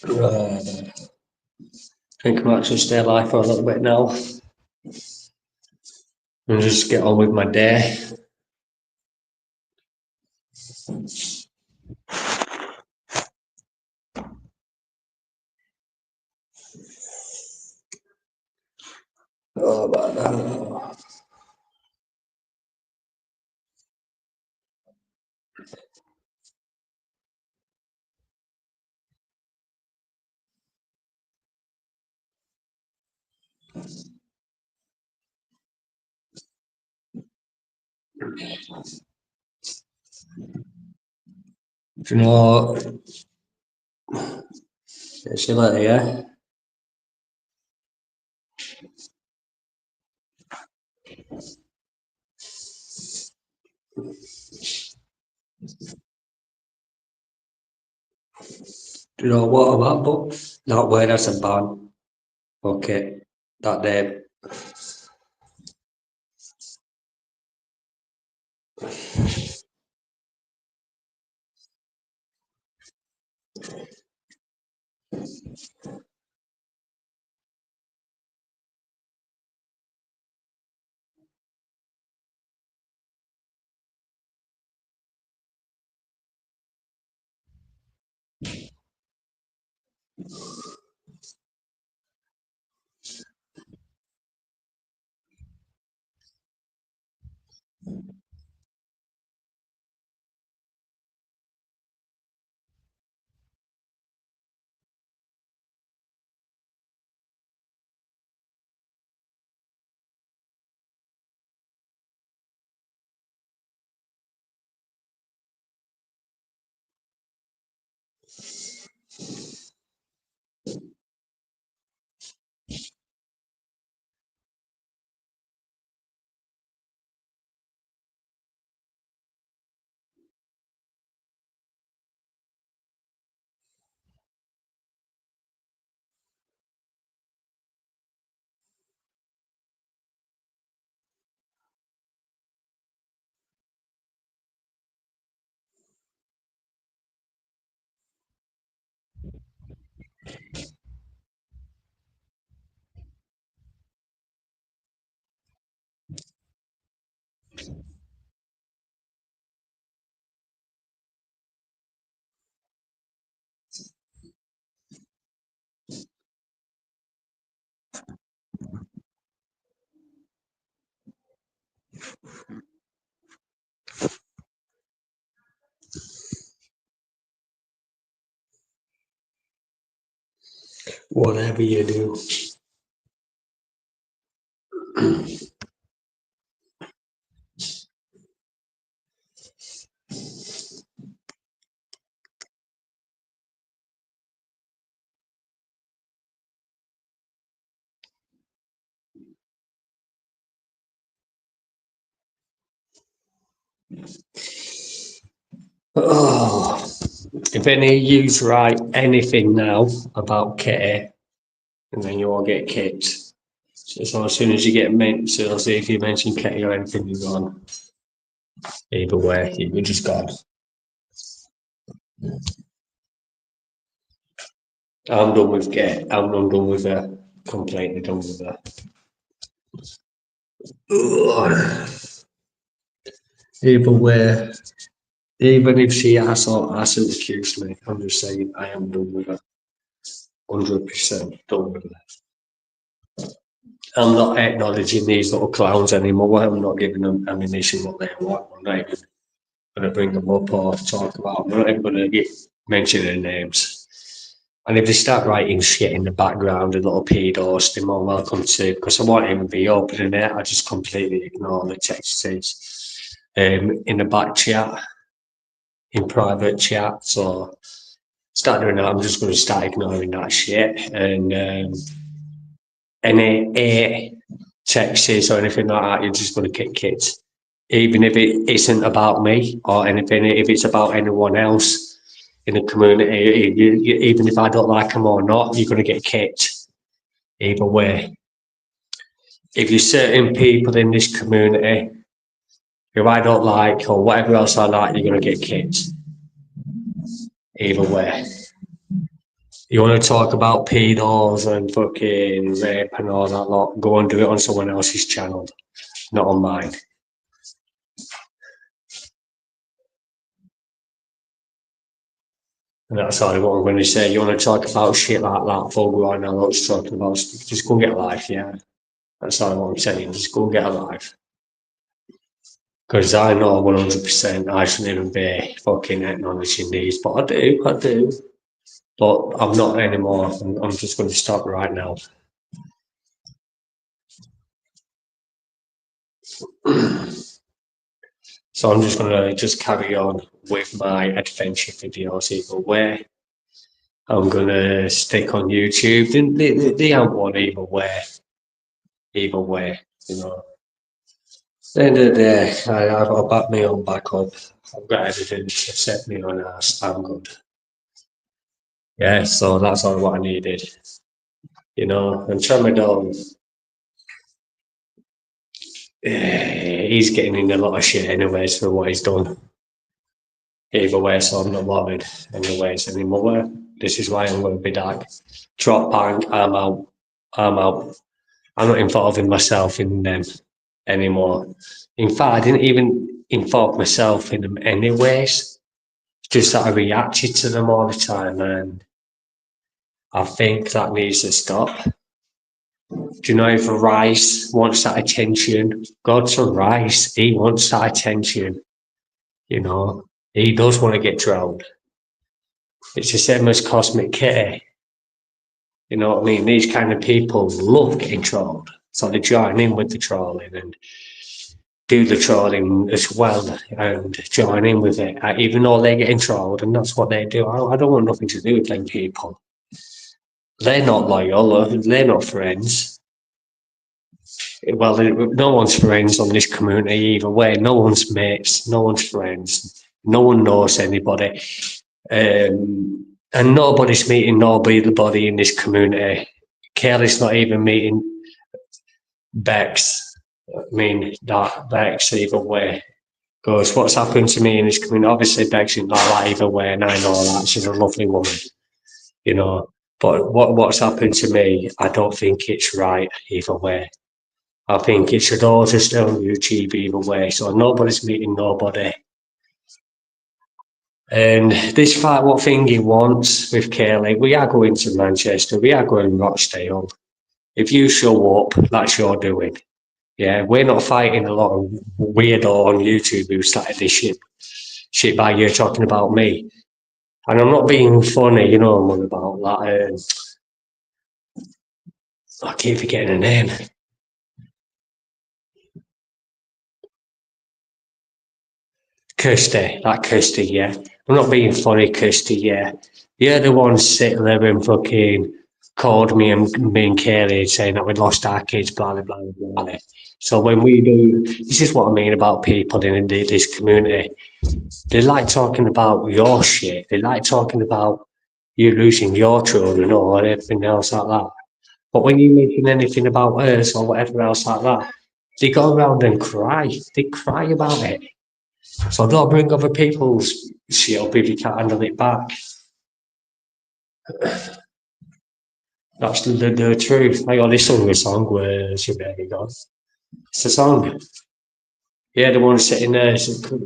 I think I might actually stay alive for a little bit now and just get on with my day. Oh, man. Do you know, see you later, yeah? Do you know what about book? Not where that's a ban. Okay, that day. Whatever you do. Oh, if any of yous write anything now about Kitty, and then you all get kicked. So as soon as you get mentioned, so see if you mention Kitty or anything, you're gone. Either way, you're just gone. I'm done with Kitty. I'm done with her. Completely done with her. Ugh. Either way, even if she hasn't accused me, I'm just saying I am done with her. 100% done with her. I'm not acknowledging these little clowns anymore. I'm not giving them ammunition what they want. I'm not even going to bring them up or talk about them. I'm not even going to mention their names. And if they start writing shit in the background and little pedos, they're more welcome to, because I won't even be opening it. I just completely ignore the texts in the back chat, in private chat. So start doing that. I'm just going to start ignoring that shit. And any texts or anything like that, you're just going to get kicked. Even if it isn't about me or anything, if it's about anyone else in the community, even if I don't like them or not, you're going to get kicked. Either way. If you're certain people in this community who I don't like or whatever else I like, you're going to get kicked. either way. You want to talk about pedos and fucking rape and all that lot, go and do it on someone else's channel, not on mine. And that's all what I'm going to say. You want to talk about shit like that, full right now, let's talking about, just go and get a life, yeah. That's all what I'm saying, just go and get a life. Because I know 100% I shouldn't even be fucking acknowledging these, but I do. But I'm not anymore. I'm just going to stop right now. So I'm just going to just carry on with my adventure videos either way. I'm going to stick on YouTube. They aren't one either way. Either way, you know. At the end of the day, I'll back me on back up. I've got evidence to set me on ass. I'm good. Yeah, so that's all what I needed. You know, and Tramadol, he's getting in a lot of shit anyways for what he's done. Either way, so I'm not bothered anyways anymore. This is why I'm going to be dark. Drop bank, I'm out. I'm out. I'm not involving myself in them anymore. In fact, I didn't even involve myself in them anyways. Just that I reacted to them all the time, and I think that needs to stop. Do you know if Rice wants that attention? Godson Rice, he wants that attention. You know, he does want to get drowned. It's the same as Cosmic K. You know what I mean? These kind of people love getting trolled. So they join in with the trolling and do the trolling as well and join in with it, even though they're getting trolled, and that's what they do. I don't want nothing to do with them people. They're not loyal, they're not friends. Well, no one's friends on this community either way. No one's mates, no one's friends, no one knows anybody. And nobody's meeting nobody in this community. Kelly's not even meeting Bex. I mean, that Bex either way. Because what's happened to me in this community, obviously Bex isn't like that either way, and I know that. She's a lovely woman, you know. But what's happened to me, I don't think it's right either way. I think it should all just stay on YouTube either way. So nobody's meeting nobody. And despite what thing he wants with Kaylee, we are going to Manchester, we are going to Rochdale. If you show up, that's your doing. Yeah, we're not fighting a lot of weirdo on YouTube who started this shit by you talking about me. And I'm not being funny, you know, I'm on about that. I keep forgetting her name. Kirsty, yeah. I'm not being funny, Kirsty, yeah. You're the one sitting there and fucking called me and me and Kaylee saying that we'd lost our kids, blah, blah, blah, blah, blah. So when we do, this is what I mean about people in this community. They like talking about your shit. They like talking about you losing your children or anything else like that. But when you mention anything about us or whatever else like that, they go around and cry. They cry about it. So don't bring other people's shit up if you can't handle it back. That's the truth. I only sung a song where she baby goes. It's a song. Yeah, the one sitting there,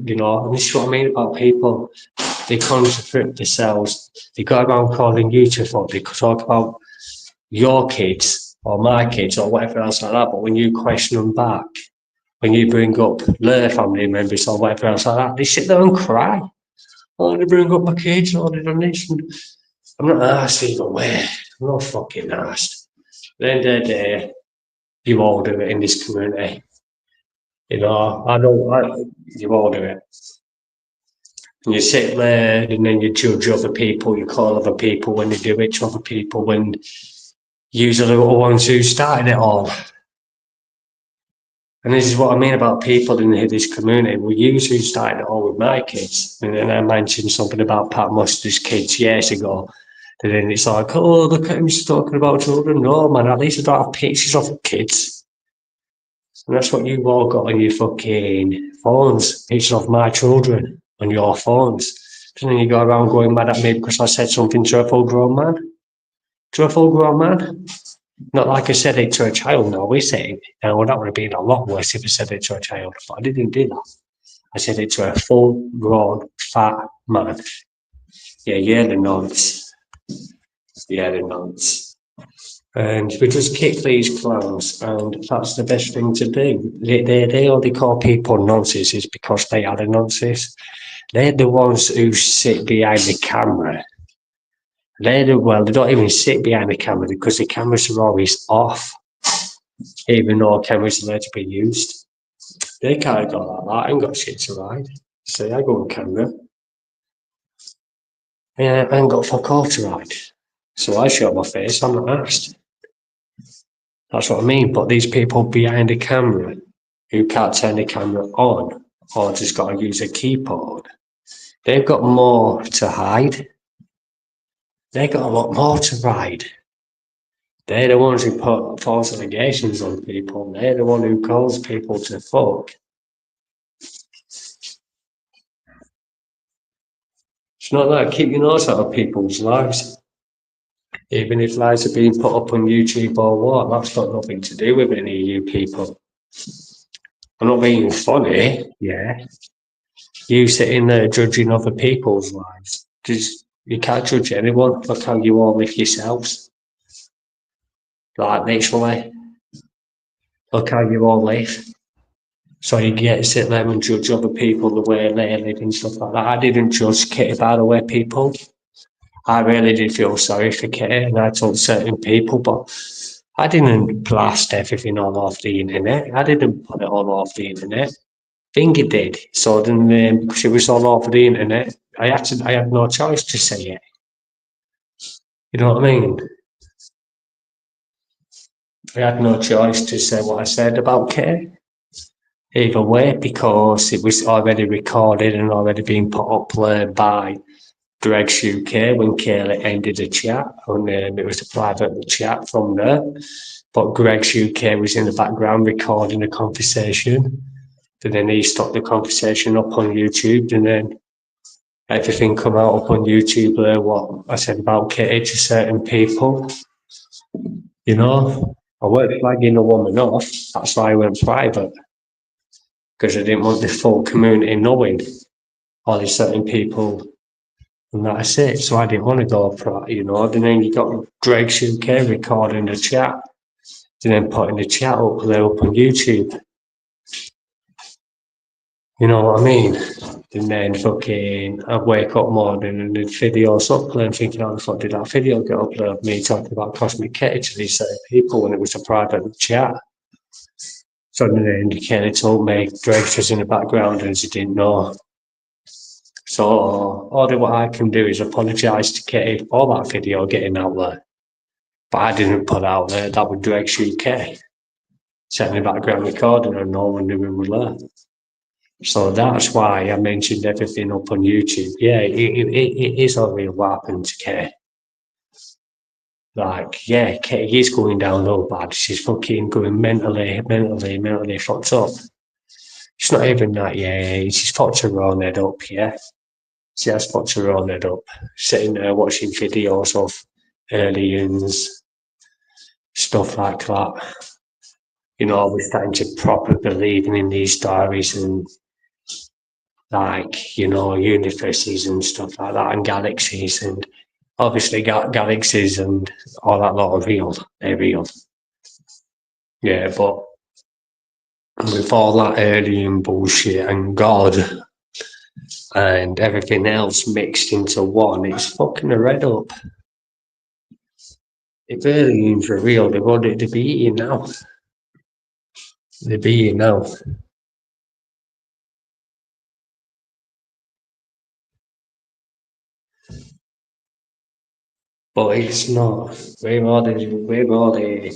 you know, and this is what I mean about people. They contradict themselves. They go around calling you to fuck. They talk about your kids or my kids or whatever else like that. But when you question them back, when you bring up their family members or whatever else like that, they sit there and cry. Oh, they bring up my kids or they done this. And I'm not asked either way. I'm not fucking asked. At the end of the day, you all do it in this community. You know, you all do it. And you sit there and then you judge other people, you call other people when they do it to other people when you're the ones who started it all. And this is what I mean about people in this community. We use who started it all with my kids. And then I mentioned something about Pat Mustard's kids years ago. And then it's like, oh, look at him, he's talking about children. No, man, at least I don't have pictures of kids. And that's what you've all got on your fucking phones, pictures of my children on your phones. And then you go around going mad at me because I said something to a full grown man. To a full grown man. Not like I said it to a child, no, we say it. Now, that would have been a lot worse if I said it to a child, but I didn't do that. I said it to a full grown fat man. Yeah, the nonce. Yeah, the nonce. And we just kick these clowns, and that's the best thing to do. They only call people nonces is because they are the nonces. They're the ones who sit behind the camera. They don't even sit behind the camera because the cameras are always off, even though cameras are there to be used. They can't go like that. I ain't got shit to ride. See, I go on camera. Yeah, I ain't got fuck all to ride. So I show my face, I'm not asked. That's what I mean. But these people behind the camera who can't turn the camera on or just got to use a keyboard, they've got more to hide. They've got a lot more to ride. They're the ones who put false allegations on people. They're the one who calls people to fuck. It's not like keep your nose out of people's lives. Even if lies are being put up on YouTube or what, that's got nothing to do with any of you people. I'm not being funny, yeah. You sitting there judging other people's lives. You can't judge anyone. Look how you all live yourselves. Like literally. Look how you all live. So you get to sit there and judge other people the way they live and stuff like that. I didn't judge Kitty by the way people. I really did feel sorry for Kitty and I told certain people, but I didn't blast everything all off the internet. I didn't put it all off the internet. Finger did. So then because it was all over the internet, I had no choice to say it. You know what I mean? I had no choice to say what I said about Kitty. Either way, because it was already recorded and already being put up there by Greg's UK when Kaylee ended the chat, and it was a private chat from there. But Greg's UK was in the background recording the conversation. And then he stopped the conversation up on YouTube, and then everything come out up on YouTube there, what I said about Kitty to certain people. You know, I weren't flagging a woman off, that's why I went private. Because I didn't want the full community knowing all these certain people, and that's it. So I didn't want to go pro, you know. And then you got Greg's UK recording the chat, and then putting the chat up there up on YouTube. You know what I mean? And then fucking, I'd wake up morning and the video's up there and thinking, how the fuck did that video get up there of me talking about Cosmic Kitty to these certain people when it was a private chat? So then the Kenny told me Greg was in the background and she didn't know. So all what I can do is apologise to Kitty for that video getting out there. But I didn't put out there, that was Greg's UK. Sat in the background recording and no one knew we were there. So that's why I mentioned everything up on YouTube. Yeah, it is a real weapon to Kitty. Like, yeah, Kitty is going down low bad. She's fucking going mentally fucked up. It's not even that, yeah, she's fucked her own head up, yeah. She has fucked her own head up. Sitting there watching videos of aliens, stuff like that. You know, we're starting to properly believe in these stories and like, you know, universes and stuff like that and galaxies and obviously galaxies and all that lot are real. They're real. Yeah, but with all that alien bullshit and God and everything else mixed into one, it's fucking a red up. If aliens are real, they wanted to be here now. They'd be here now. But it's not. We're all the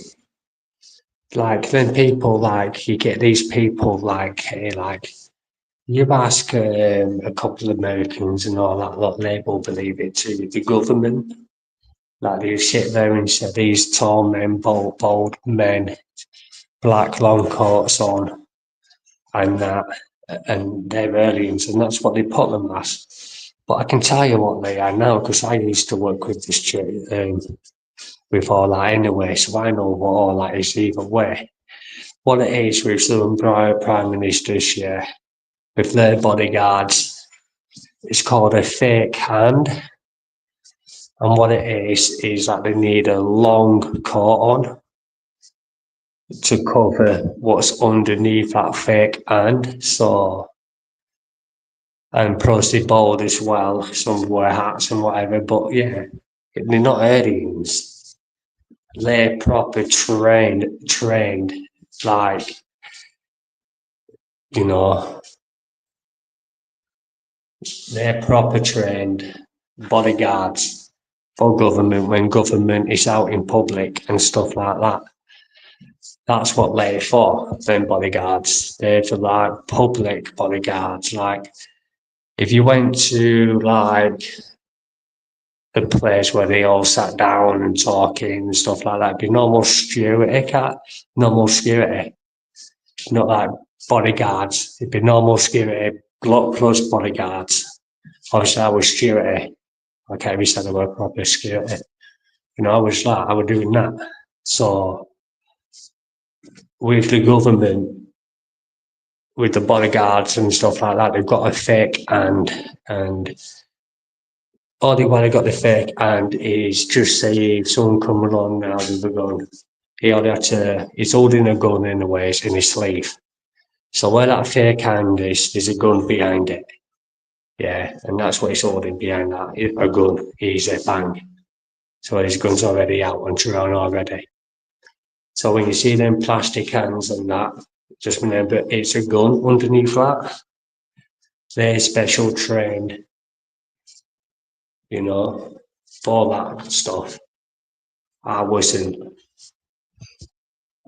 like then people like you get these people like you ask a couple of Americans and all that lot, they will believe it too. The government, like they sit there and say these tall men, bald men, black long coats on, and that, and they're aliens, and that's what they put them as. But I can tell you what they are now, because I used to work with this with all that anyway, so I know what all that is either way. What it is with some prime ministers, yeah, with their bodyguards, it's called a fake hand. And what it is that they need a long coat on to cover what's underneath that fake hand. So, and plus they bald as well, some wear hats and whatever, but yeah, they're not aliens. They're proper trained, like, you know, they're proper trained bodyguards for government when government is out in public and stuff like that. That's what they're for, them bodyguards. They're for like public bodyguards. Like if you went to like the place where they all sat down and talking and stuff like that, it'd be normal security, normal security, not like bodyguards. It'd be normal security, plus bodyguards. Obviously, I was security. I can't even say the word proper security. You know, I was doing that. So with the government, with the bodyguards and stuff like that, they've got a fake hand, and all they want to got the fake hand is just say if someone come along now with a gun, he's holding a gun in the waist in his sleeve. So where that fake hand is, there's a gun behind it. Yeah, and that's what he's holding behind that, a gun. He's a bang. So his gun's already out and drawn already. So when you see them plastic hands and that, just remember it's a gun underneath that. They're special trained, you know, for that stuff. I wasn't.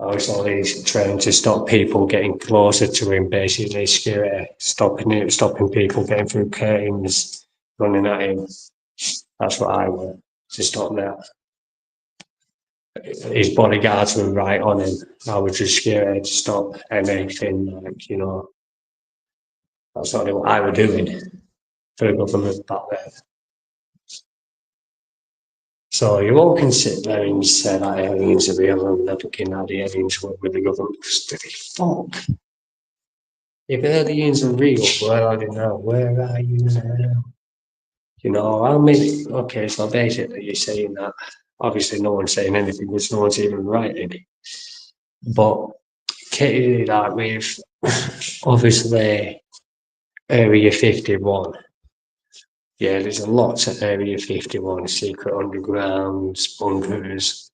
I was always trying to stop people getting closer to him, basically security, stopping people getting through curtains, running at him. That's what I want to stop that. His bodyguards were right on him. I was just scared to stop anything, like, you know. That's not what I was doing for the government back then. So you all can sit there and say that aliens are real and they're looking at the aliens work with the government. Fuck. If aliens are real, where are they now? Where are you now? You know, I mean, okay, so basically you're saying that. Obviously, no one's saying anything because no one's even writing. But Katie, like with obviously Area 51. Yeah, there's a lot to Area 51, secret undergrounds, bunkers,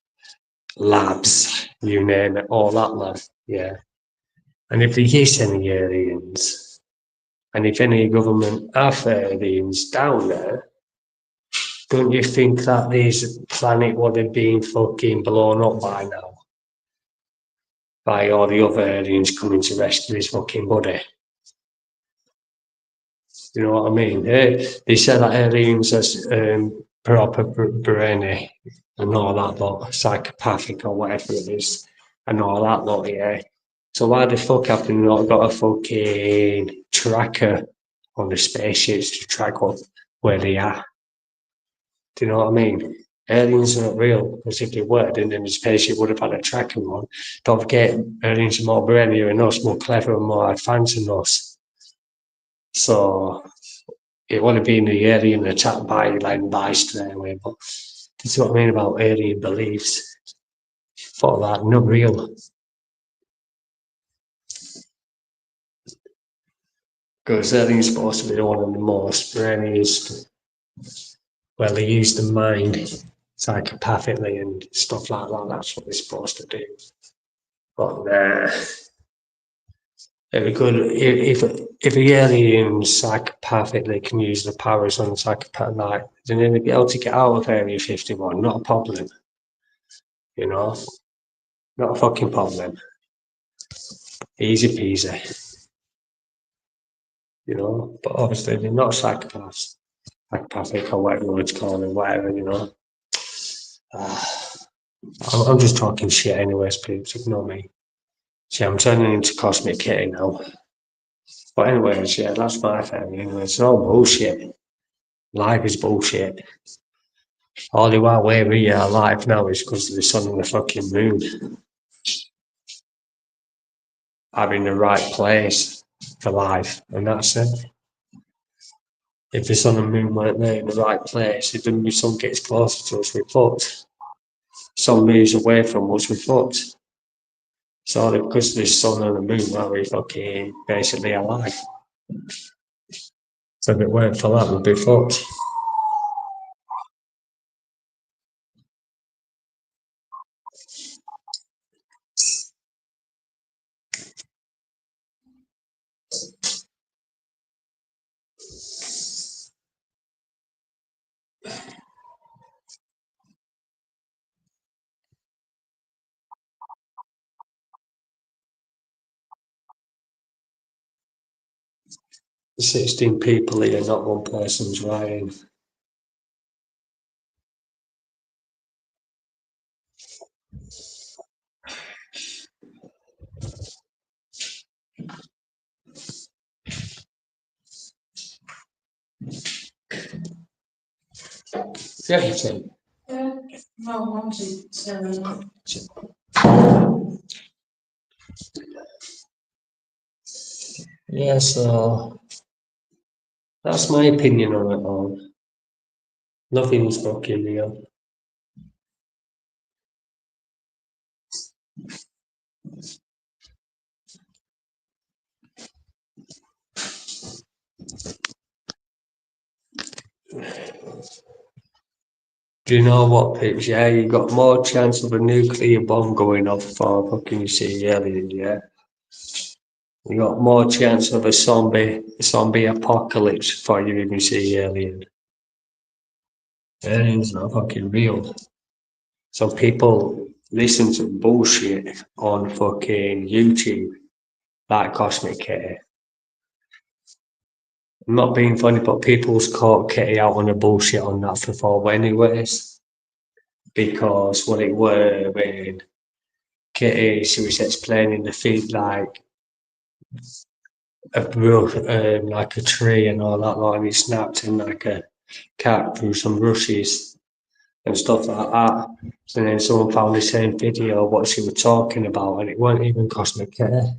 labs, you name it, all that, lad. Yeah. And if there is any aliens, and if any government have aliens down there, don't you think that this planet would have been fucking blown up by now? By all the other aliens coming to rescue his fucking body? You know what I mean? They said that aliens are proper brainy and all that lot, psychopathic or whatever it is, and all that lot, yeah. So why the fuck have they not got a fucking tracker on the spaceships to track where they are? Do you know what I mean? Aliens are not real, because if they were, then the spaceship would have had a tracking on. Don't forget, aliens are more brainier than us, more clever and more advanced than us. So it would have been the alien attack by straight away. But this is what I mean about alien beliefs. Thought that not real. Because aliens supposed to be one of the most brainiest. Well, they use the mind psychopathically and stuff like that. That's what they're supposed to do. But if the aliens psychopathically can use the powers on psychopath, like, then they'd be able to get out of Area 51. Not a problem. You know, not a fucking problem. Easy peasy. You know, but obviously they're not psychopaths, psychopathic or whatever you want to call them, whatever, you know. I'm just talking shit anyways, please ignore me. See, I'm turning into Cosmic Kitty now. But anyways, yeah, that's my thing. Anyways, it's all bullshit. Life is bullshit. All the while where we are alive now is because of the sun and the fucking moon. Having the right place for life, and that's it. If the sun and moon weren't there in the right place, if the sun gets closer to us, we're fucked. Sun moves away from us, we're fucked. So because of the sun and the moon, well, we fucking basically alive. So if it weren't for that, we'd be fucked. The 16 people here, not one person's writing. Everything. Yeah, so that's my opinion on it all. Nothing's fucking real. Do you know what, Pips? Yeah, you got more chance of a nuclear bomb going off for fucking see aliens, yeah? You got more chance of a zombie apocalypse before you even see alien. Aliens not fucking real. So people listen to bullshit on fucking YouTube, like Cosmic Kitty. I'm not being funny, but people's caught Kitty out on the bullshit on that before anyways. Because what it were when Kitty, she was explaining the feed like like a tree and all that, like, and it snapped in like a cat through some rushes and stuff like that. And then someone found the same video of what she was talking about, and it weren't even Cosmic Kitty.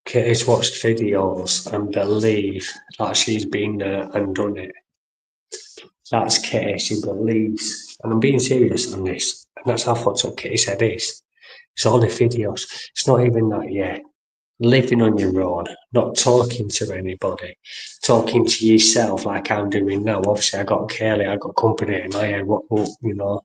Kitty's watched videos and believe that she's been there and done it. That's Kitty, she believes. And I'm being serious on this. And that's how fucked up Kitty said is. It's all the videos. It's not even that yet. Living on your own, not talking to anybody, talking to yourself like I'm doing now. Obviously, I got Kelly, I got company in my head, you know.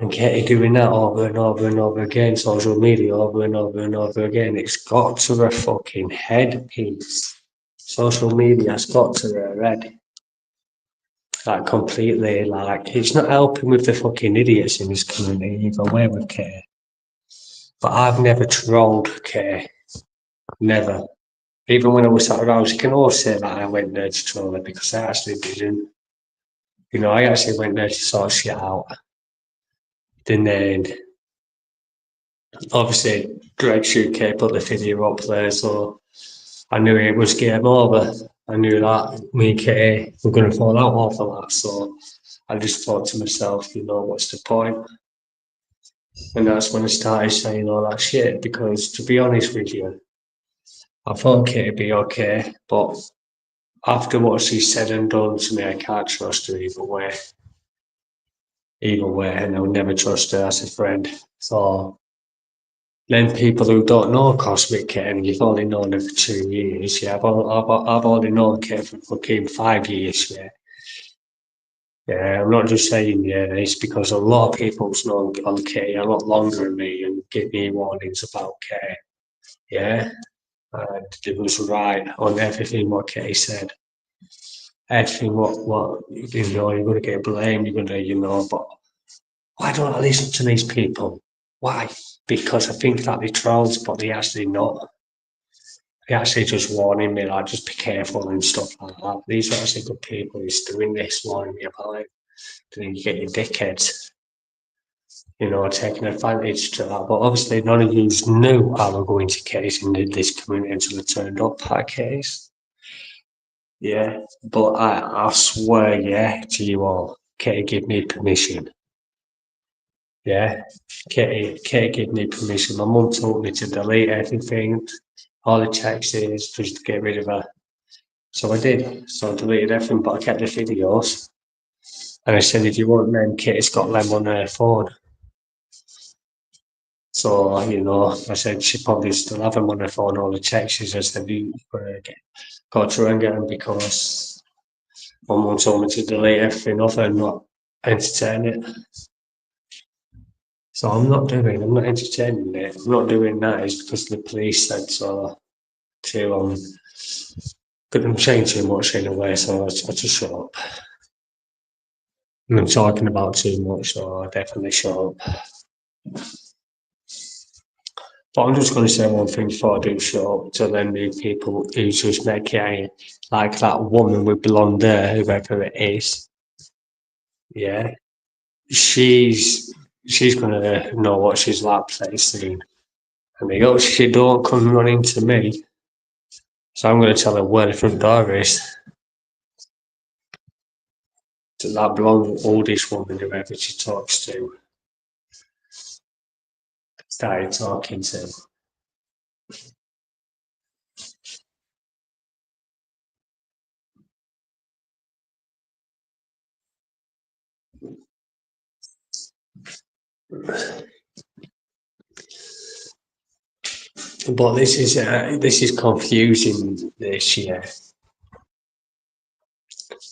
And Katie doing that over and over and over again, social media over and over and over again. It's got to her fucking head piece. Social media's got to her head. Like completely, like it's not helping with the fucking idiots in this community either way with Katie. But I've never trolled Katie. Never. Even when I was sat around, you can all say that I went there to troll her because I actually didn't. You know, I actually went there to sort shit out. Then obviously Greg UK put the video up there, so I knew it was game over. I knew that me and Katie were going to fall out after that, so I just thought to myself, you know, what's the point? And that's when I started saying all that shit because, to be honest with you, I thought Katie'd be okay, but after what she said and done to me, I can't trust her either way. Either way, and I would never trust her as a friend. So then people who don't know Cosmic Kit and you've only known her for 2 years, yeah, I've only known Kit for fucking 5 years, yeah. Yeah, I'm not just saying yeah, it's because a lot of people's known on Kit a lot longer than me and give me warnings about Kit, yeah. And it was right on everything what Kit said. Everything what you know, you're gonna get blamed, you're gonna, you know, but why don't I listen to these people? Why? Because I think that they trolls, but they actually not. They actually just warning me, like, just be careful and stuff like that. These are actually good people who's doing this, warning me about it. Then you get your dickheads, you know, taking advantage to that. But obviously, none of you knew I was going to case in this community until it turned up that case. Yeah, but I swear, yeah, to you all, Katie gave me permission. Yeah, Katie gave me permission. My mum told me to delete everything, all the texts, just to get rid of her. So I did. So I deleted everything, but I kept the videos. And I said, if you want them, Katie's got them on her phone. So, I said she probably still have them on her phone, all the texts. She just said, you got to try and get them because my mum told me to delete everything off her and not entertain it. So I'm not entertaining it. I'm not doing that. It's because the police said so to, couldn't change too much anyway, so I just shut up. I'm talking about too much, so I definitely shut up. But I'm just going to say one thing before I do shut up to then the people who just make it like that woman with blonde hair, whoever it is. Yeah, she's going to know what she's like pretty soon. And they go, she don't come running to me. So I'm going to tell her where the front door is. To that blonde oldish woman, whoever she talks to, started talking to. But this is confusing this year.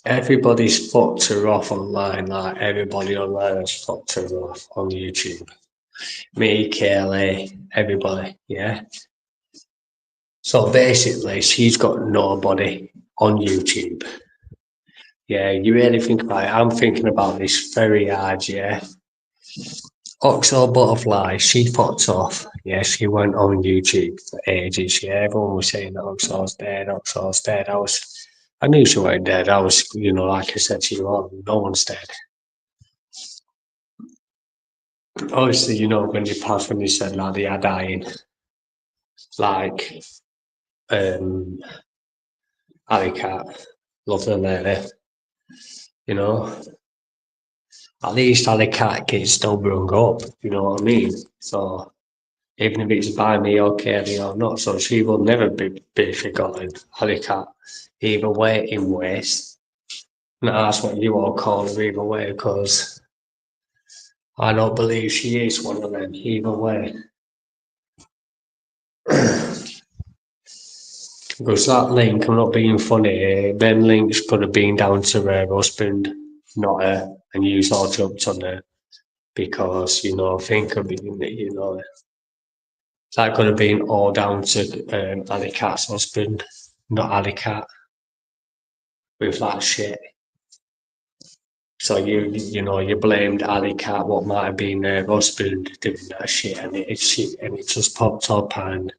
Everybody's fucked her off online, like everybody online has fucked her off on YouTube. Me, Kaylee, everybody, yeah. So basically, she's got nobody on YouTube. Yeah, you really think about it. I'm thinking about this very hard, yeah. Oxo Butterfly, she fucked off. Yeah, she went on YouTube for ages. Yeah, everyone was saying that Oxo's dead, Oxo's dead. I knew she wasn't dead. Like I said to you all, no one's dead. Obviously, when you said like they are dying, like um Alley Cat, love the lady, you know. At least Alley Cat gets still brung up, you know what I mean? So even if it's by me or Kelly or not, so she will never be forgotten. Alley Cat, either way in ways. And that's what you all call her either way, because I don't believe she is one of them either way. Because that link, I'm not being funny, them links could have been down to her husband, not her, and you all jumped on her because, think of it, that could have been all down to Ali Cat's husband, not Ali Cat, with that shit. So you blamed Ali Cat what might have been her husband doing that shit, and it just popped up and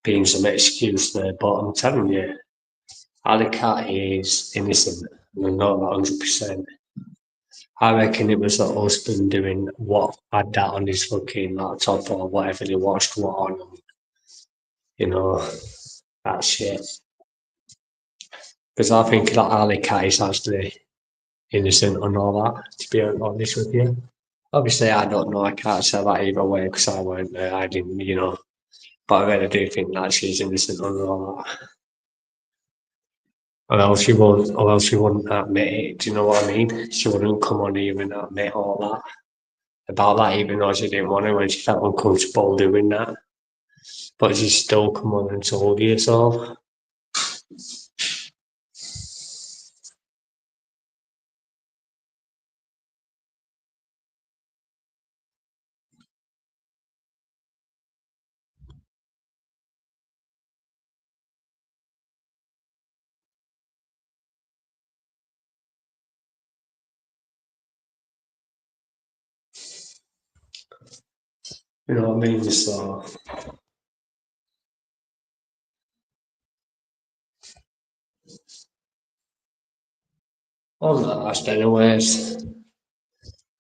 being some excuse there. But I'm telling you, Ali Cat is innocent. I'm not 100%. I reckon it was the husband doing what had that on his fucking laptop or whatever they watched what on, you know, that shit. Because I think that Ali Cat is actually innocent and all that, to be honest with you. Obviously, I don't know. I can't say that either way because I weren't there. I didn't, But I really do think that she's innocent and all that. Or else she wouldn't admit it. Do you know what I mean? She wouldn't come on here and admit all that about that, even though she didn't want to when she felt uncomfortable doing that. But she still come on and told you so. You know what I mean? So I'm not asked anyways.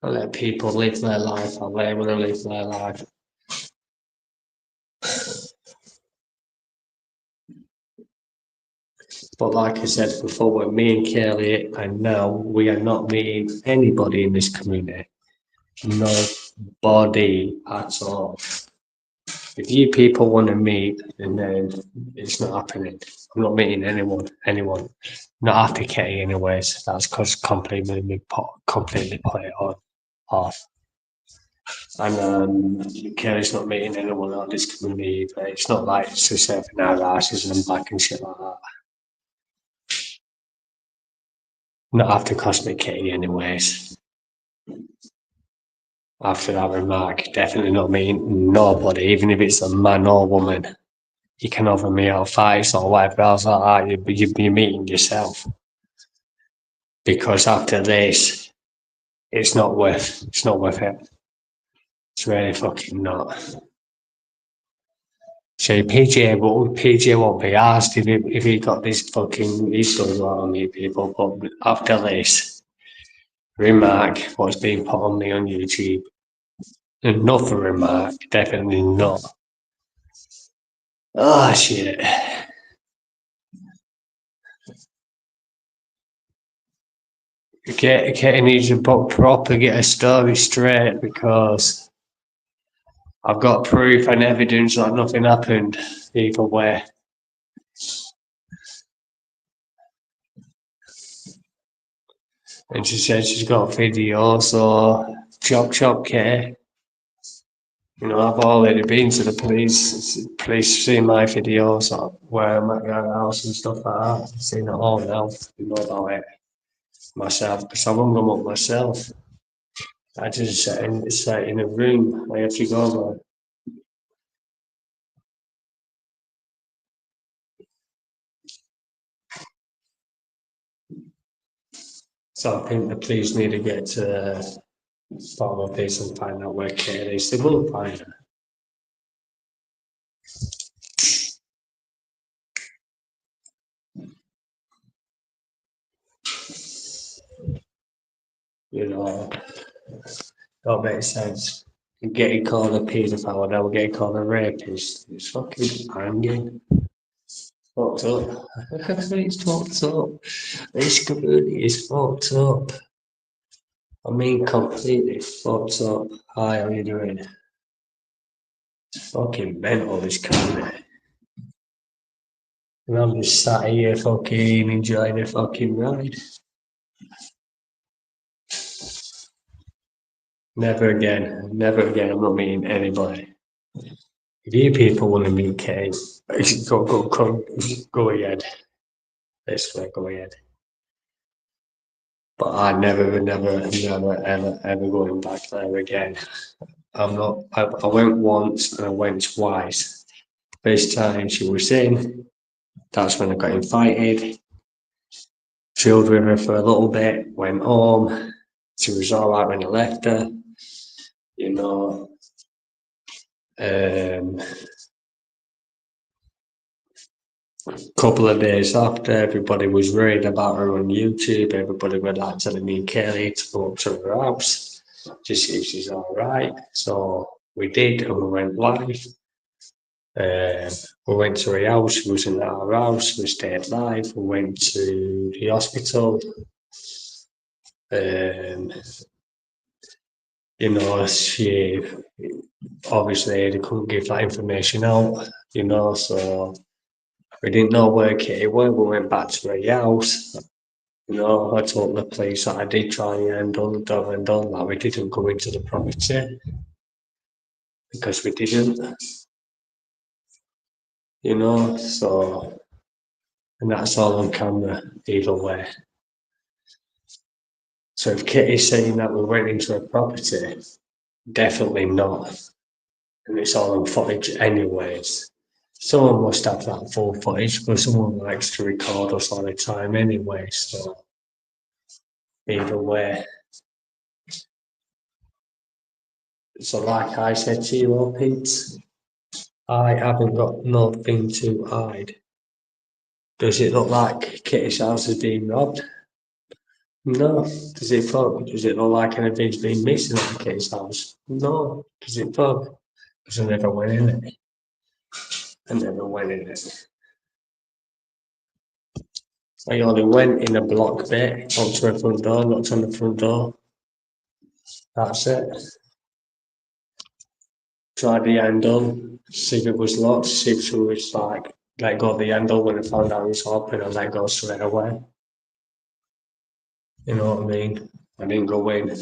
I let people live their life. I let everyone live their life. But like I said before, when me and Kaylee and now we are not meeting anybody in this community. Nobody at all. If you people want to meet, then it's not happening. I'm not meeting anyone. Not after Kitty anyways. That's because completely put it on off. And Kelly's not meeting anyone out of this community either. It's not like it's just having our asses and back and shit like that. Not after Cosmic Kitty anyways. After that remark, definitely not meeting nobody, even if it's a man or woman. You can offer me out fights or whatever else like that, you'd be meeting yourself. Because after this, it's not worth it. It's really fucking not. So PJ won't be asked if he got this fucking he's still right on me people, but after this remark what's being put on me on YouTube, another remark, definitely not. Ah shit. Katie needs to proper get a story straight because I've got proof and evidence that nothing happened either way. And she said she's got video, so chop Katie. You know, I've already been to the police seen my videos where I'm at your house and stuff like that. I've seen it all now, you know about it myself, because I rung them up myself. I just sat in a room, I had to go there. So I think the police need to get to the bottom of this and find out where Katie is. They will find her. You know, don't make sense. Getting called a paedophile, now we're getting called a rapist. It's fucking hanging. Fucked up. It's fucked up. This community is fucked up. I mean, completely fucked up. Hi, how you doing? It's fucking mental, this community. And I'm just sat here fucking enjoying the fucking ride. Never again. Never again. I'm not meeting anybody. If you people want to meet Kate, go ahead. This way, go ahead. But I never, ever going back there again. I'm not. I went once and I went twice. First time she was in, that's when I got invited. Chilled with her for a little bit, went home. She was all right when I left her. You know, couple of days after, everybody was worried about her on YouTube. Everybody was like telling me and Kelly to go up to her house to see if she's all right. So we did, and we went live. We went to her house. She was in our house. We stayed live. We went to the hospital. You know, she obviously they couldn't give that information out. You know, so we didn't know where Kitty was. We went back to her house. You know, I told the police that I did try and done that. We didn't go into the property because we didn't. You know, so and that's all on camera either way. So if Kitty's saying that we went into a property, definitely not. And it's all on footage anyways. Someone must have that full footage because someone likes to record us all the time anyway, so either way. So like I said to you all, Pete, I haven't got nothing to hide. Does it look like Kitty's house is being robbed? No. Does it look like anything's been missing at Kitty's house? No. Does it look? Because I never went in it. I never went in it. I only went in a block bit, up to the front door, knocked on the front door. That's it. Tried the handle, see if it was locked, see if it was like, let go of the handle when I found out it was open and let go straight away. You know what I mean? I didn't go in.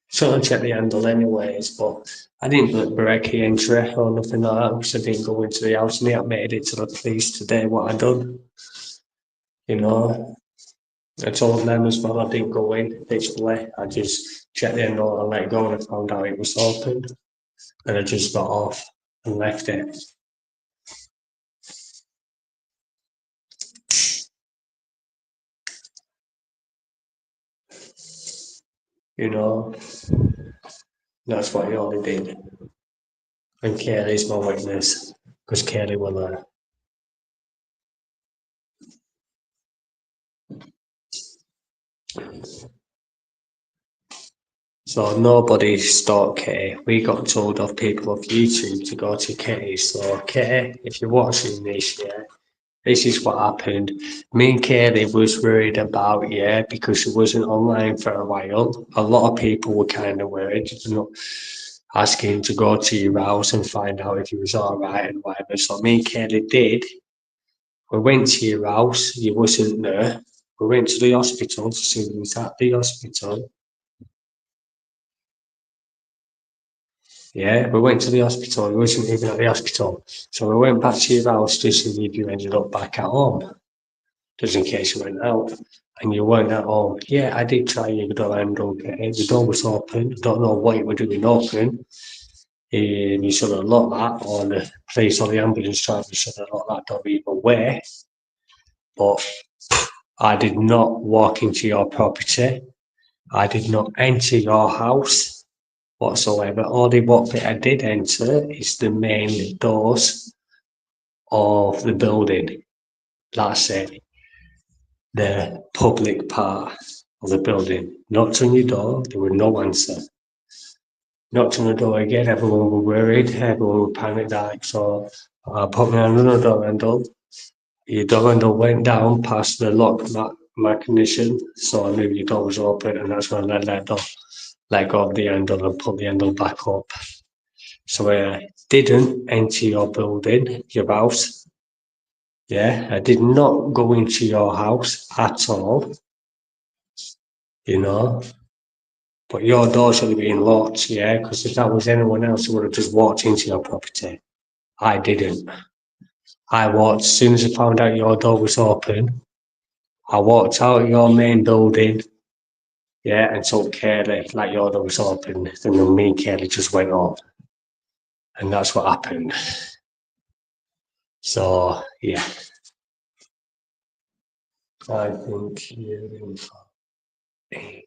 Sort of check the handle anyways, but I didn't break the entry or nothing like that because I didn't go into the house and I admitted it to the police today what I done. You know, I told them as well I didn't go in literally. I just checked the handle and let go and I found out it was open and I just got off and left it. You know, that's what he only did. And Kaylee's my witness because Kaylee were there. So nobody stalked Kitty. We got told of people of YouTube to go to Kitty. So Kitty, if you're watching this, yeah, this is what happened. Me and Kaylee was worried about, yeah, because she wasn't online for a while. A lot of people were kind of worried, you know, asking to go to your house and find out if you was all right and whatever. So me and Kaylee did. We went to your house. You wasn't there. We went to the hospital to see you was at the hospital. Yeah, we went to the hospital. We wasn't even at the hospital. So we went back to your house to see if you ended up back at home, just in case you went out. And you weren't at home. Yeah, I did try your door handle. The door was open. Don't know what you were doing open. You should have locked that, or the police or the ambulance driver should have locked that door either way. But I did not walk into your property. I did not enter your house whatsoever. Only what bit I did enter is the main doors of the building. That's it. The public part of the building. Knocked on your door, there was no answer. Knocked on the door again, everyone were worried, everyone were panicked, like, so I put my hand on the door handle. Your door handle went down past the lock mechanism, so I knew your door was open, and that's when I let go of the handle and put the handle back up. So I didn't enter your building, your house. Yeah, I did not go into your house at all, you know. But your door should have been locked, yeah, because if that was anyone else, who would have just walked into your property. I didn't. I walked, as soon as I found out your door was open, I walked out of your main building, yeah, and told Kaylee, like your door was open, and then me and Kaylee just went on. And that's what happened. So, yeah. I think you're in for a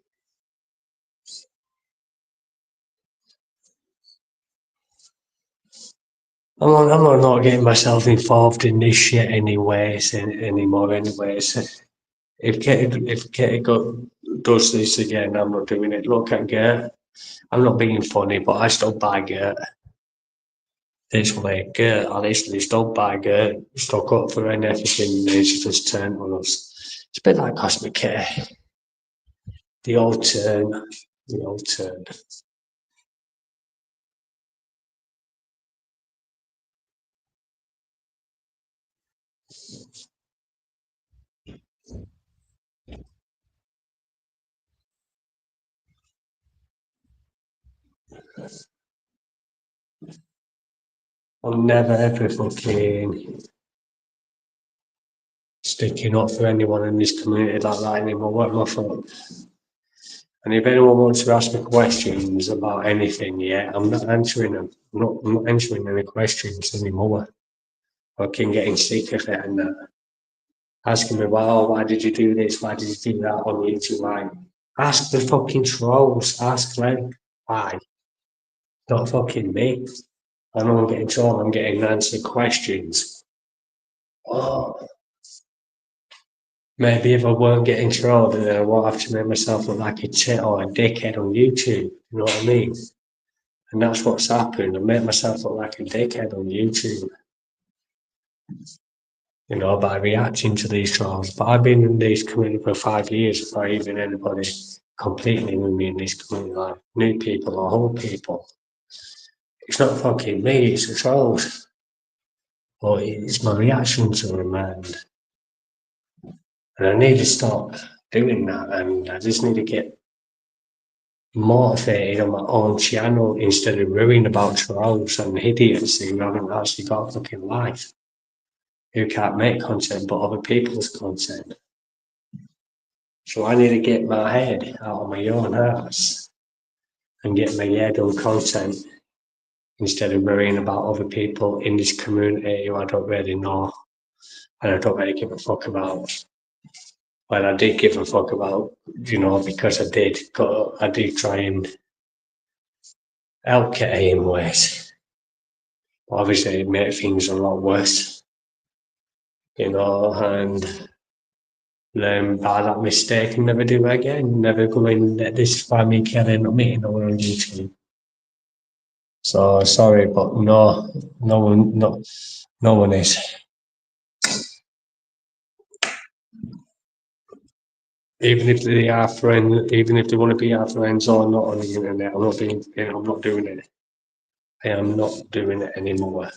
I'm not getting myself involved in this shit anyways, anymore anyways. If Katie does this again, I'm not doing it. Look at Gert. I'm not being funny, but I still buy Gert. This way, Gert, I literally still buy Gert, stock up for her and everything, and then she just turned on us. It's a bit like Cosmic Care. The old turn. The old turn. I'm never ever fucking sticking up for anyone in this community like that anymore. What my fault? And if anyone wants to ask me questions about anything, yeah, I'm not answering them. I'm not answering any questions anymore. Fucking getting sick of it and asking me, well, why did you do this? Why did you do that on YouTube? Like, ask the fucking trolls. Ask them why. Not fucking me. I know I'm getting trolled. I'm getting answered questions. Oh, maybe if I weren't getting trolled, then I won't have to make myself look like a tit or a dickhead on YouTube. You know what I mean? And that's what's happened. I made myself look like a dickhead on YouTube. by reacting to these trolls. But I've been in this community for 5 years before even anybody completely knew me in this community, like new people or old people. It's not fucking me, it's the trolls. But it's my reaction to them, and I need to stop doing that, and I just need to get motivated on my own channel instead of worrying about trolls and idiots who haven't actually got a fucking life, who can't make content but other people's content. So I need to get my head out of my own house and get my head on content instead of worrying about other people in this community who I don't really know and I don't really give a fuck about. Well, I did give a fuck about, because I did try and help Kitty in ways. But obviously it made things a lot worse, and learn by that mistake and never do it again. Never go and let this family killing or meeting no one on YouTube. So sorry, but no one is. Even if they are friends, even if they want to be our friends or not on the internet, I'm not doing it. I am not doing it anymore.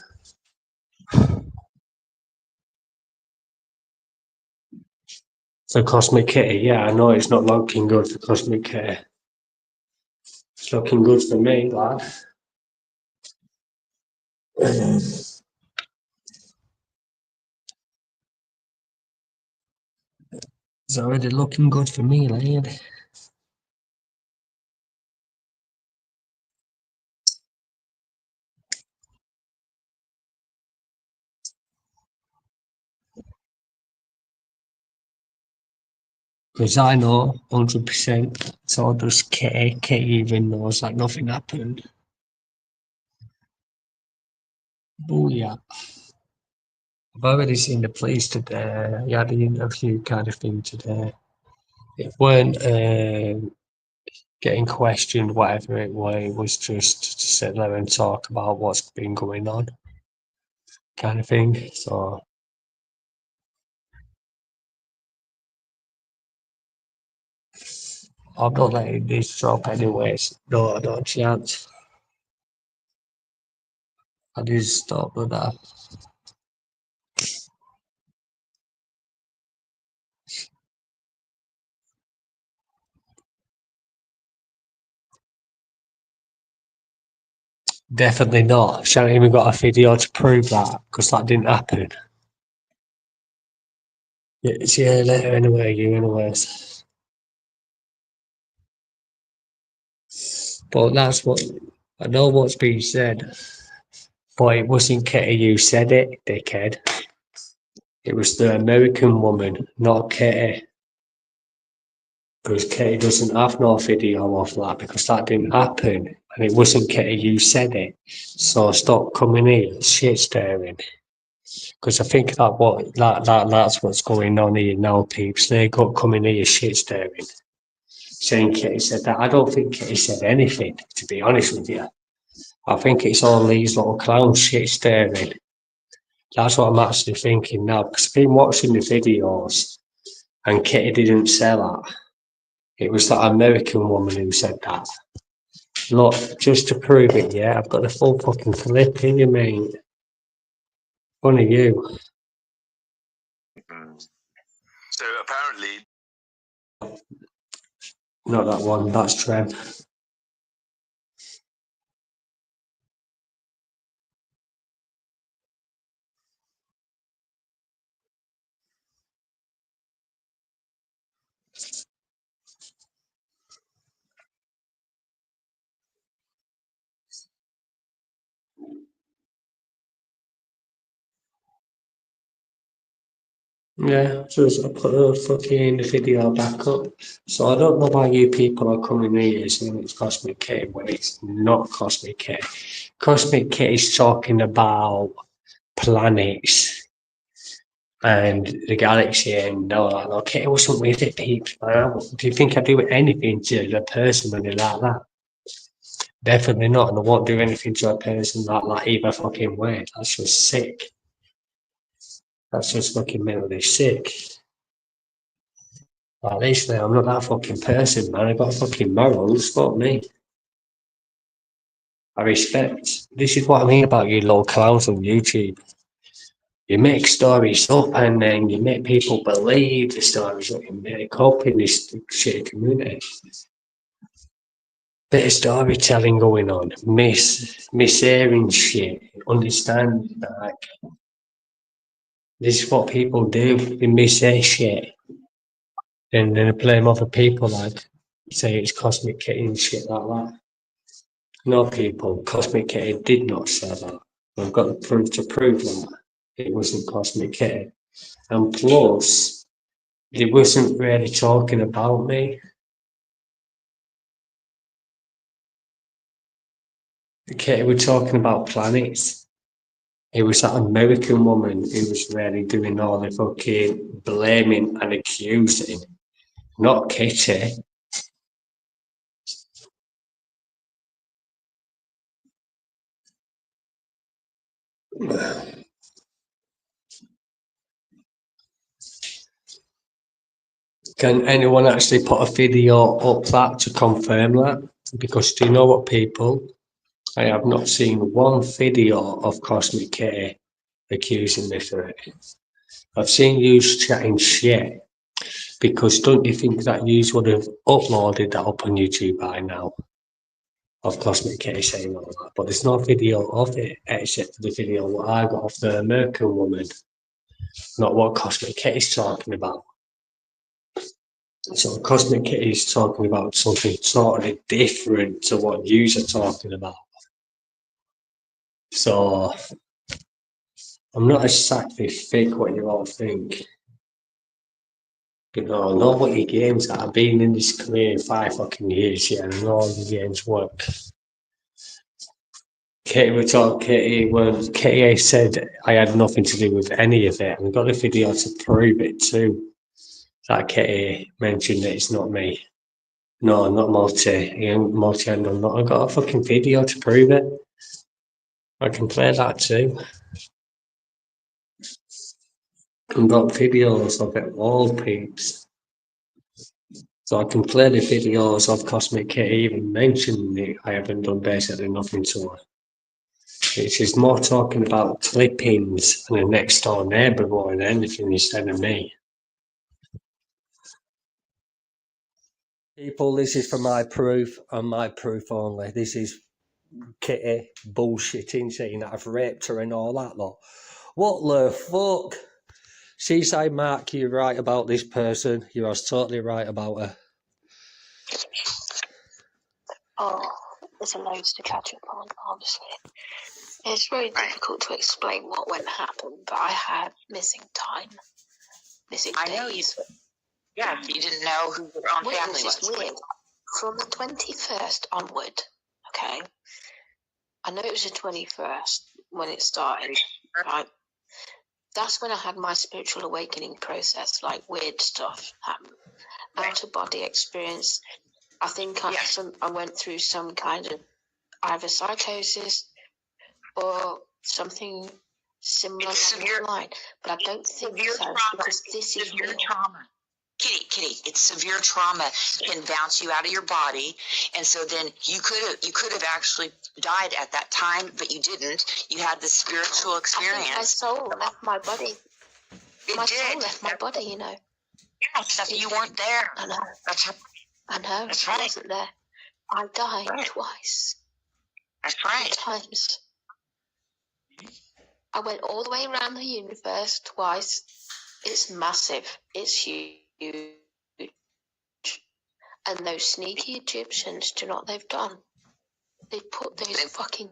For Cosmic Kitty, yeah, I know it's not looking good for Cosmic Kitty. It's looking good for me, lad. It's already looking good for me, lad. Because I know 100%, so does Kitty. Kitty even knows that nothing happened. Booyah. I've already seen the police today. He had an interview kind of thing today. It weren't getting questioned, whatever it was just to sit there and talk about what's been going on, kind of thing. So I'm not letting this drop anyways. No chance. I need to stop with that. Definitely not. She hasn't even got a video to prove that, because that didn't happen. Yeah, see you later anyway, you anyways. But that's what I know what's being said. But it wasn't Kitty who said it, dickhead. It was the American woman, not Kitty. Because Kitty doesn't have no video of that, because that didn't happen. And it wasn't Kitty who said it. So stop coming here shit staring. Because I think that's what's going on here now, peeps. They got coming here shit staring. Saying Kitty said that. I don't think Kitty said anything, to be honest with you. I think it's all these little clowns shit staring. That's what I'm actually thinking now, because I've been watching the videos and Kitty didn't say that. It was that American woman who said that. Look, just to prove it, yeah, I've got the full fucking clip here, mate. One of you. So apparently. Not that one, that's Trev. Yeah, just I put the fucking video back up. So I don't know why you people are coming here saying it's Cosmic K when it's not Cosmic K. Cosmic K is talking about planets and the galaxy and all that. Okay, it wasn't with it, peeps. Do you think I'd do anything to the person when they like that? Definitely not, and I won't do anything to a person like that either fucking way. That's just sick. That's just fucking mentally sick. At least now I'm not that fucking person, man. I got fucking morals, fuck me. I respect. This is what I mean about you low clowns on YouTube. You make stories up and then you make people believe the stories that you make up in this shit community. Bit of storytelling going on, mishearing shit, understand that like, this is what people do, they mishear shit. And then they blame other people like say it's Cosmic Kitty and shit like that. No people, Cosmic Kitty did not say that. I've got the proof to prove that it wasn't Cosmic Kitty. And plus, it wasn't really talking about me. Kitty were talking about planets. It was that American woman who was really doing all the fucking blaming and accusing, not Kitty. Can anyone actually put a video up that to confirm that? Because do you know what, people? I have not seen one video of Cosmic Kitty accusing me for it. I've seen you chatting shit because don't you think that you would have uploaded that up on YouTube by now? Of Cosmic Kitty saying all that, but there's no video of it except for the video what I got of the American woman, not what Cosmic Kitty's talking about. So Cosmic Kitty's talking about something totally different to what yous are talking about. So I'm not exactly thick what you all think. You know, I know what your games are. I've been in this career 5 fucking years, yeah, and I know all your games work. Kitty said I had nothing to do with any of it, and I got a video to prove it too. That Kitty mentioned that it's not me. No, not multi-handle, not. I got a fucking video to prove it. I can play that too. I've got videos of it all, peeps. So I can play the videos of Cosmic Kitty even mentioning it. I haven't done basically nothing to her. It's more talking about clippings and a next door neighbour more than anything instead of me. People, this is for my proof and my proof only. This is Kitty bullshitting, saying that I've raped her and all that lot. What the fuck? Seaside Mark, you're right about this person. You're totally right about her. Oh, there's a loads to catch up on, obviously. It's very difficult to explain what went happen, but I had missing time. Missing days. I know you. Yeah, you didn't know who your own family was. Weird. From the 21st onward, okay? I know it was the 21st when it started, right? That's when I had my spiritual awakening process, like weird stuff happen. Out of body experience. I think I went through some kind of either psychosis or something similar along that line, but I don't think so because this is real trauma. Kitty, it's severe trauma can bounce you out of your body, and so then you could have actually died at that time, but you didn't. You had this spiritual experience. I think my soul left my body. My soul left my body, you know. Yes, you weren't there. I know. That's right. I know. That's right. I wasn't there. I died twice. That's right. 2 times. I went all the way around the universe twice. It's massive. It's huge. And those sneaky Egyptians, do you know what they've done? They put those fucking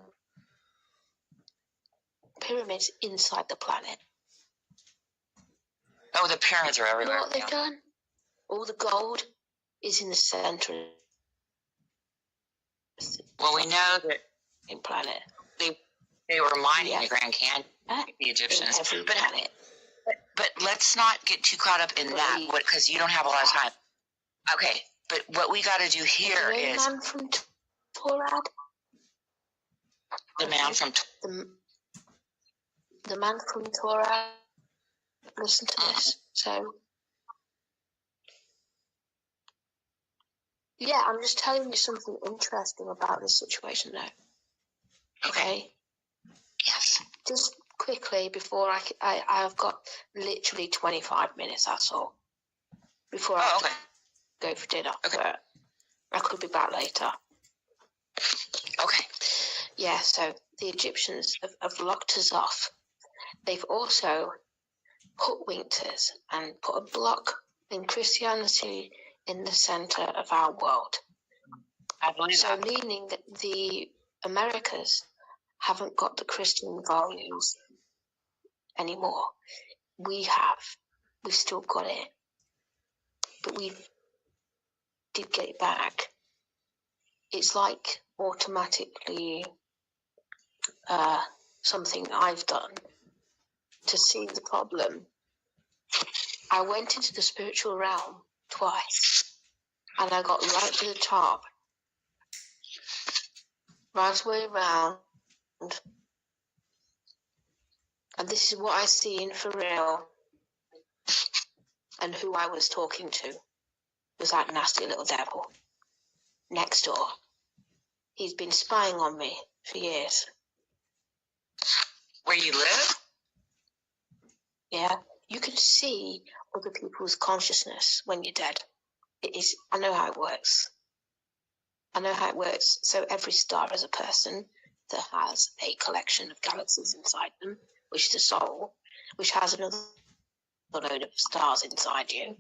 pyramids inside the planet. Oh, the pyramids are everywhere. You know what they've done? All the gold is in the center. Well, we know that in planet. They were mining the Grand Canyon, the Egyptians. But let's not get too caught up in that, because you don't have a lot of time. Okay, but what we got to do here is the man from Torad. The man from the man from Torad. listen to this. So, yeah, I'm just telling you something interesting about this situation now. Okay? Yes. Just quickly, before I've got literally 25 minutes, that's all. Before I have to go for dinner. Okay. But I could be back later. Okay. Yeah, so the Egyptians have locked us off. They've also hoodwinked us and put a block in Christianity in the center of our world. I believe So that. meaning that the Americas haven't got the Christian values anymore. We have. We've still got it. But we did get it back. It's like automatically something I've done to see the problem. I went into the spiritual realm twice and I got right to the top, right way around, and this is what I seen for real. And who I was talking to was that nasty little devil next door. He's been spying on me for years. Where you live? Yeah, you can see other people's consciousness when you're dead. It is. I know how it works. So every star is a person that has a collection of galaxies inside them, which is a soul, which has another load of stars inside you.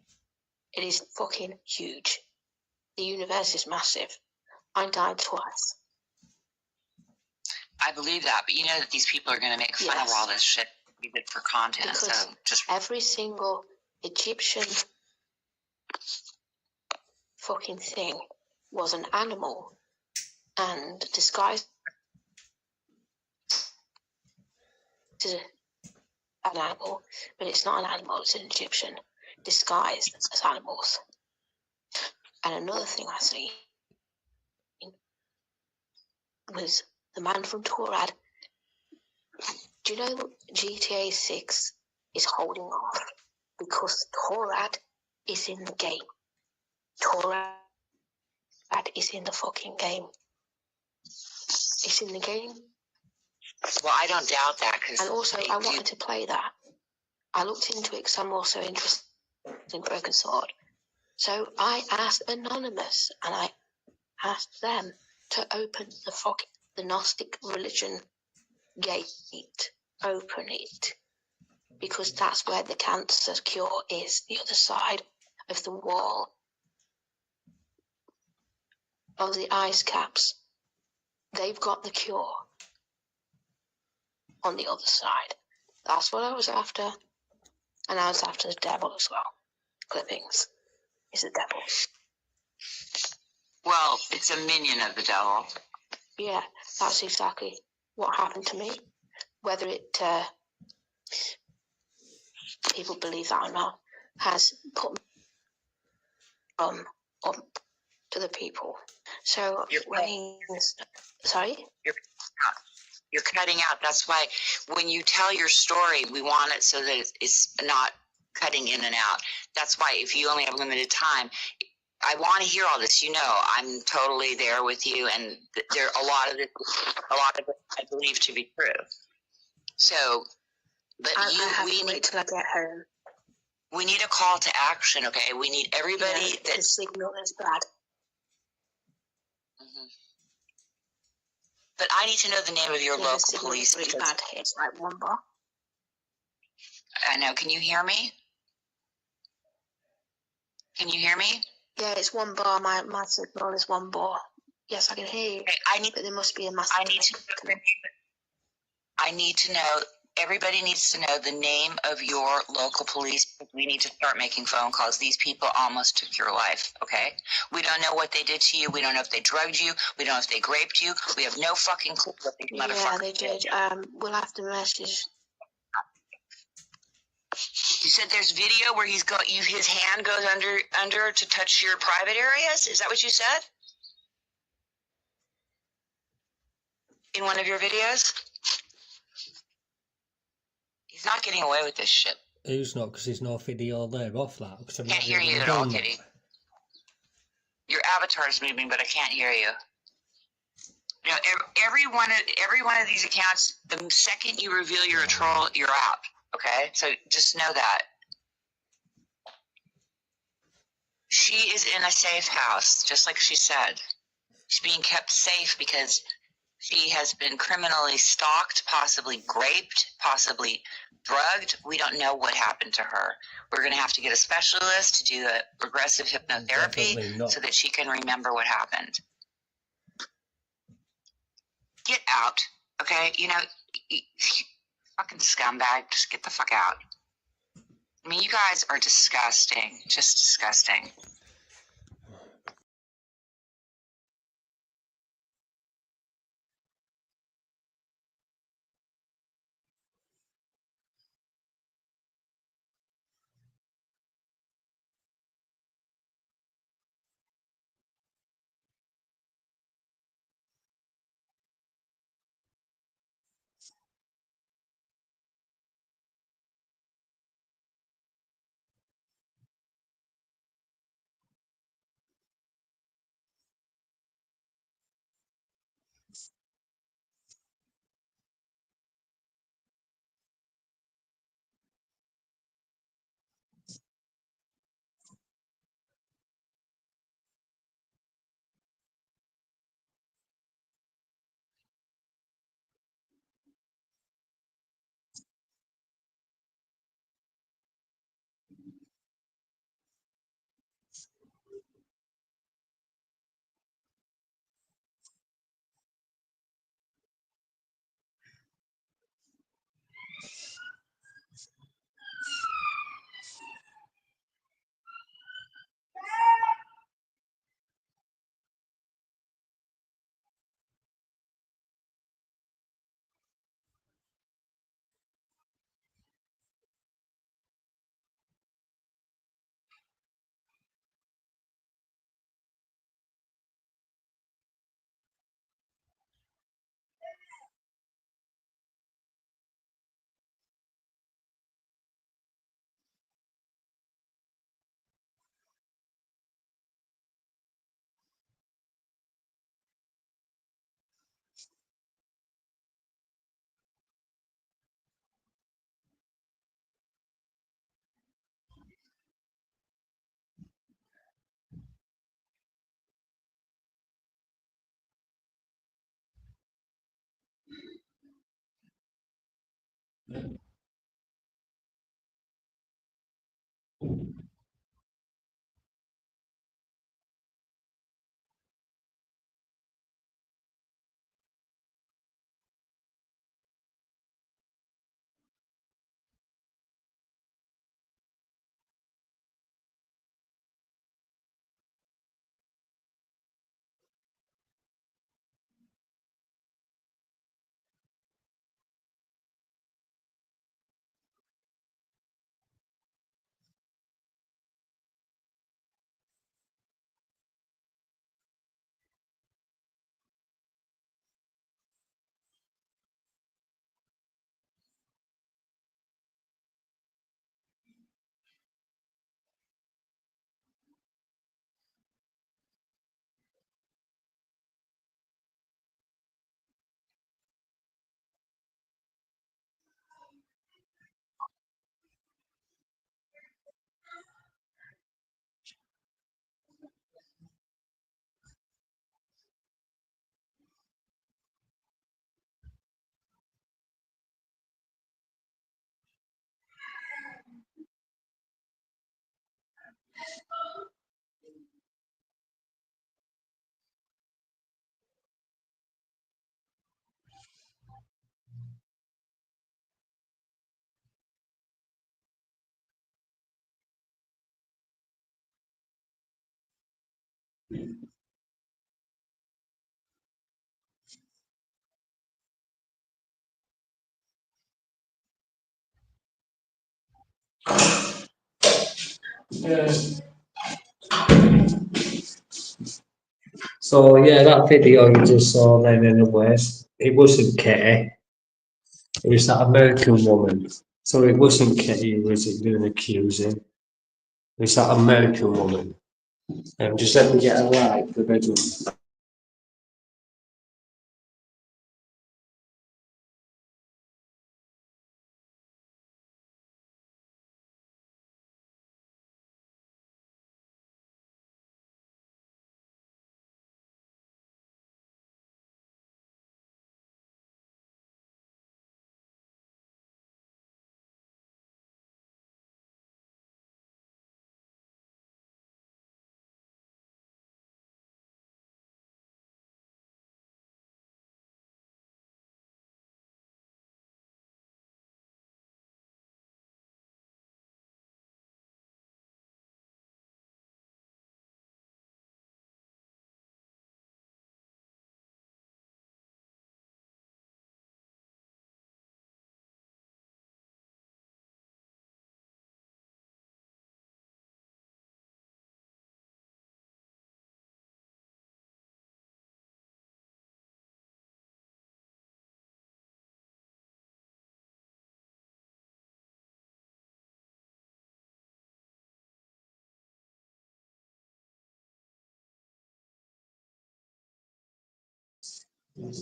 It is fucking huge. The universe is massive. I died twice. I believe that, but you know that these people are going to make fun of all this shit, use it for content. Because so just every single Egyptian fucking thing was an animal and disguised as an animal, but it's not an animal, it's an Egyptian disguised as animals. And another thing I see was the man from Torad. Do you know GTA 6 is holding off because Torad is in the game? Torad is in the fucking game. It's in the game. Well, I don't doubt that. And also, I wanted to play that. I looked into it because I'm also interested in Broken Sword. So I asked Anonymous, and I asked them to open the Gnostic religion gate. Open it. Because that's where the cancer cure is, the other side of the wall of the ice caps. They've got the cure on the other side. That's what I was after. And I was after the devil as well. Clippings is the devil. Well, it's a minion of the devil. Yeah, that's exactly what happened to me. Whether it people believe that or not, has put me up to the people. So sorry? You're cutting out. That's why when you tell your story, we want it so that it's not cutting in and out. That's why if you only have limited time, I want to hear all this. You know, I'm totally there with you, and there a lot of it I believe to be true. So, but I have to wait till I get home. We need a call to action, okay? We need everybody that the signal is bad. Mm-hmm. But I need to know the name of your local police. Really bad. It's like 1 bar. I know. Can you hear me? Can you hear me? Yeah, it's 1 bar. My signal is 1 bar. Yes, I can hear you. Okay, but there must be a massive. I need to know. Everybody needs to know the name of your local police. We need to start making phone calls. These people almost took your life, okay? We don't know what they did to you. We don't know if they drugged you. We don't know if they raped you. We have no fucking clue what these motherfuckers did. Yeah, they did. We'll have to message. You said there's video where his hand goes under to touch your private areas? Is that what you said? In one of your videos? He's not getting away with this shit. Who's not? Because there's no video there off that. Because Can't hear you at all, Kitty. Your avatar's moving, but I can't hear you. You know, every one of these accounts, the second you reveal you're a troll, you're out. Okay, so just know that. She is in a safe house, just like she said. She's being kept safe because she has been criminally stalked, possibly raped, possibly drugged. We don't know what happened to her. We're going to have to get a specialist to do a regressive hypnotherapy so that she can remember what happened. Get out, okay? You know, fucking scumbag, just get the fuck out. I mean, you guys are disgusting, just disgusting. So yeah, that video you just saw then in the West, it wasn't Kitty. It was that American woman. So it wasn't Katie, was it, doing accusing? It's that American woman. Just let me get her right, the bedroom.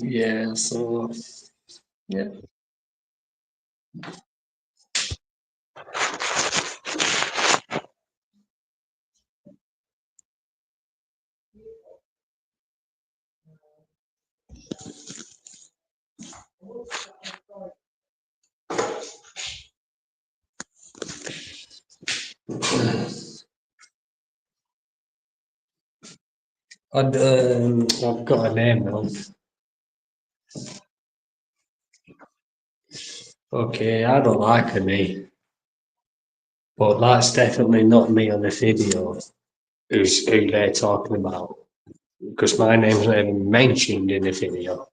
Yeah, so, yeah. I've got a name now. Okay, I don't like her name, but that's definitely not me on the video. Who they're talking about? Because my name's not even mentioned in the video.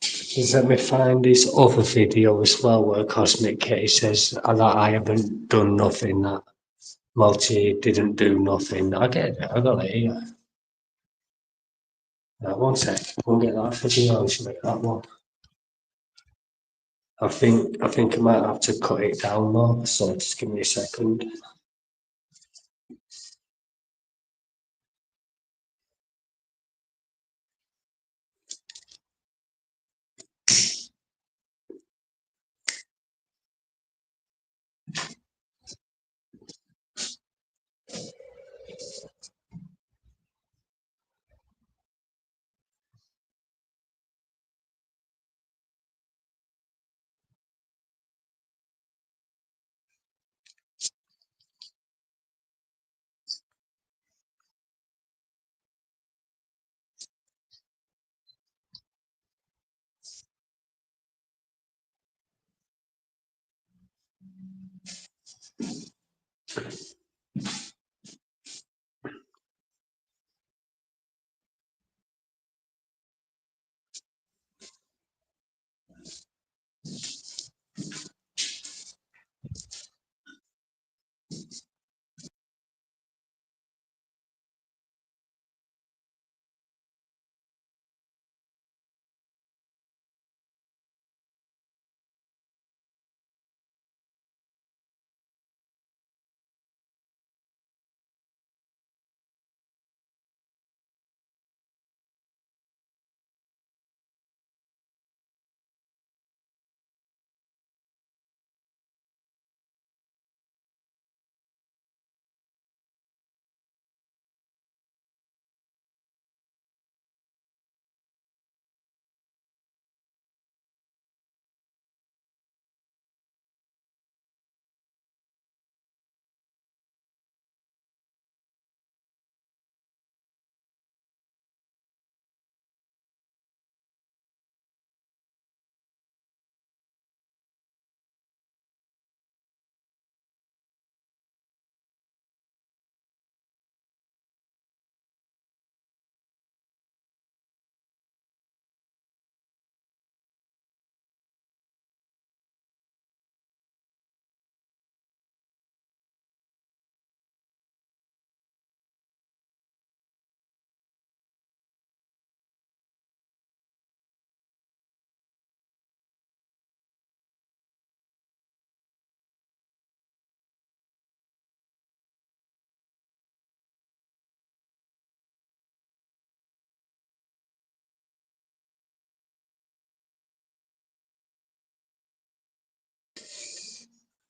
Just let me find this other video as well where Cosmic Kitty says that I haven't done nothing, that Multi didn't do nothing. I get it, I got it here. Now, one sec, we'll get that video, let's make that one. I think I might have to cut it down though, so just give me a second.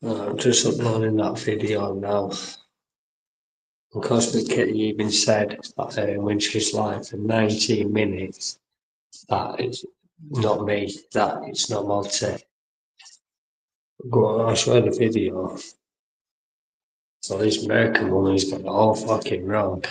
I'm just uploading that video now. Because Kitty even said that when she's live for 19 minutes, that it's not me, that it's not Monty. Go on, I'll show the video. So this American woman's got it all fucking wrong.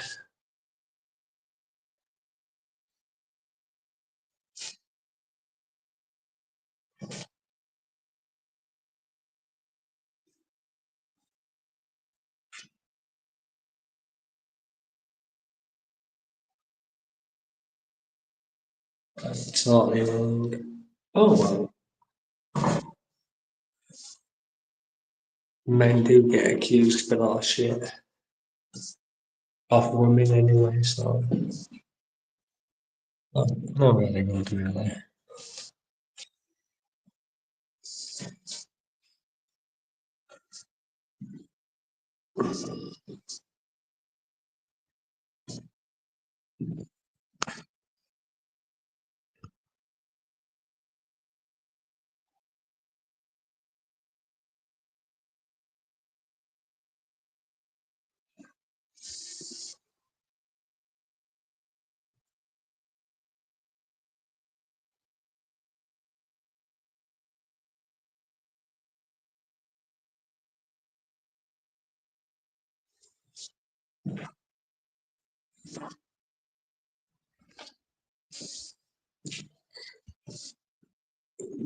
Totally wrong. Oh well. Men do get accused for that shit. Of women anyway, so. Not really good, really.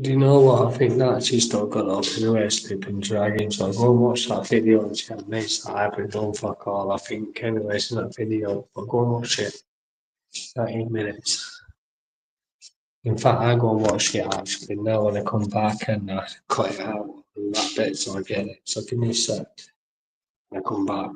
Do you know what? I think that she's still got up anyway, Sleeping Dragon. So I'll go and watch that video and she admits that I haven't done fuck all. I think, anyways, in that video. I'll go and watch it. 13 minutes. In fact, I go and watch it actually now when I come back and I cut it out and that bit so I get it. So give me a sec. When I come back.